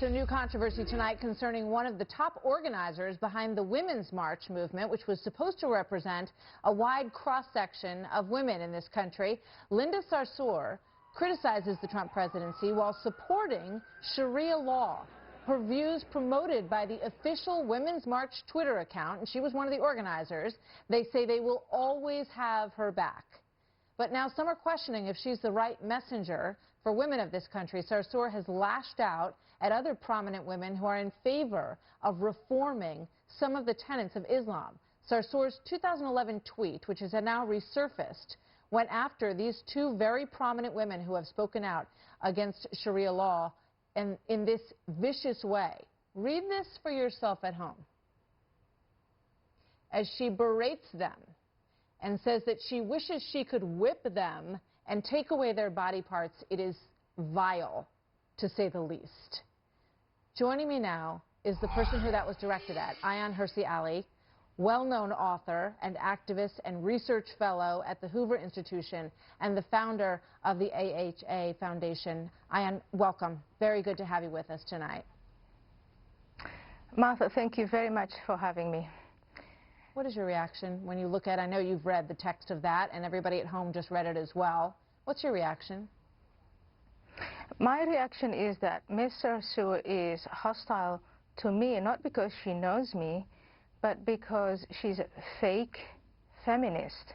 So new controversy tonight concerning one of the top organizers behind the Women's March movement, which was supposed to represent a wide cross-section of women in this country. Linda Sarsour criticizes the Trump presidency while supporting Sharia law. Her views promoted by the official Women's March Twitter account, and she was one of the organizers. They say they will always have her back. But now some are questioning if she's the right messenger for women of this country. Sarsour has lashed out at other prominent women who are in favor of reforming some of the tenets of Islam. Sarsour's 2011 tweet, which has now resurfaced, went after these two very prominent women who have spoken out against Sharia law and in this vicious way. Read this for yourself at home. As she berates them and says that she wishes she could whip them and take away their body parts, it is vile, to say the least. Joining me now is the person who that was directed at, Ayaan Hirsi Ali, well-known author and activist and research fellow at the Hoover Institution and the founder of the AHA Foundation. Ayaan, welcome. Very good to have you with us tonight. Martha, thank you very much for having me. What is your reaction when you look at, I know you've read the text of that and everybody at home just read it as well. What's your reaction? My reaction is that Ms. Sarsour is hostile to me, not because she knows me, but because she's a fake feminist.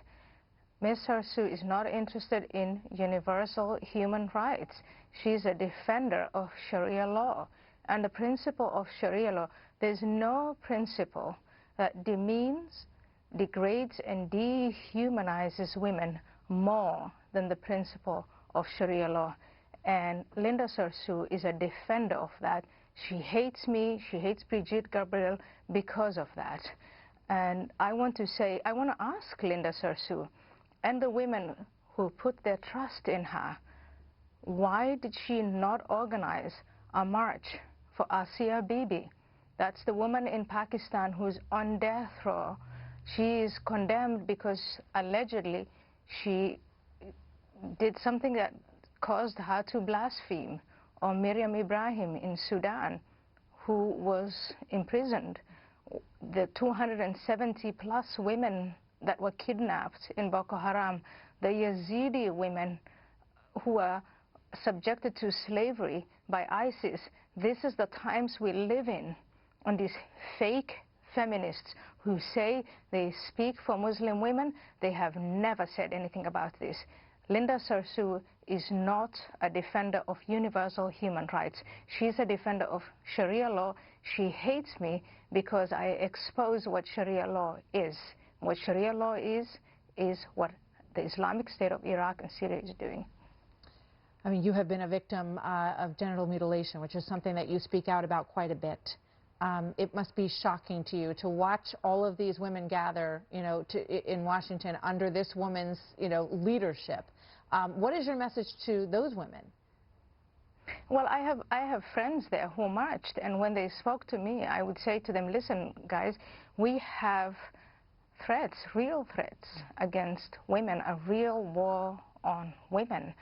Ms. Sarsour is not interested in universal human rights. She's a defender of Sharia law. And the principle of Sharia law, there's no principle that demeans, degrades, and dehumanizes women more than the principle of Sharia law. And Linda Sarsour is a defender of that. She hates me, she hates Brigitte Gabriel because of that. And I want to ask Linda Sarsour and the women who put their trust in her, why did she not organize a march for Asia Bibi? That's the woman in Pakistan who's on death row. She is condemned because allegedly she did something that caused her to blaspheme. Or Miriam Ibrahim in Sudan, who was imprisoned. The 270 plus women that were kidnapped in Boko Haram, the Yazidi women who were subjected to slavery by ISIS. This is the times we live in. And these fake feminists who say they speak for Muslim women, they have never said anything about this. Linda Sarsour is not a defender of universal human rights. She's a defender of Sharia law. She hates me because I expose what Sharia law is. What Sharia law is what the Islamic State of Iraq and Syria is doing. I mean, you have been a victim of genital mutilation, which is something that you speak out about quite a bit. It must be shocking to you to watch all of these women gather, in Washington under this woman's, leadership. What is your message to those women? Well, I have friends there who marched, and when they spoke to me, I would say to them, listen, guys, we have threats, real threats against women, a real war on women.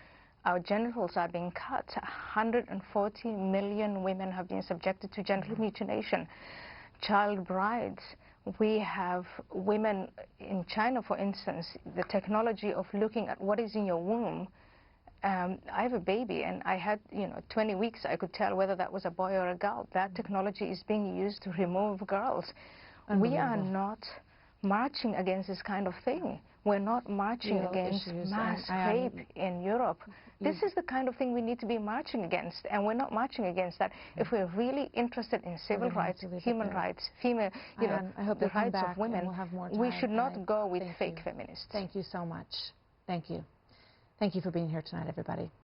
Our genitals are being cut. 140 million women have been subjected to genital mutilation. Child brides. We have women in China, for instance, the technology of looking at what is in your womb. I have a baby, and I had, 20 weeks, I could tell whether that was a boy or a girl. That technology is being used to remove girls. We are not marching against this kind of thing. We're not marching against mass rape in Europe. This is the kind of thing we need to be marching against, and we're not marching against that. If we're really interested in civil rights, human rights, female, the rights of women, we should not go with fake feminists. Thank you so much. Thank you. Thank you for being here tonight, everybody.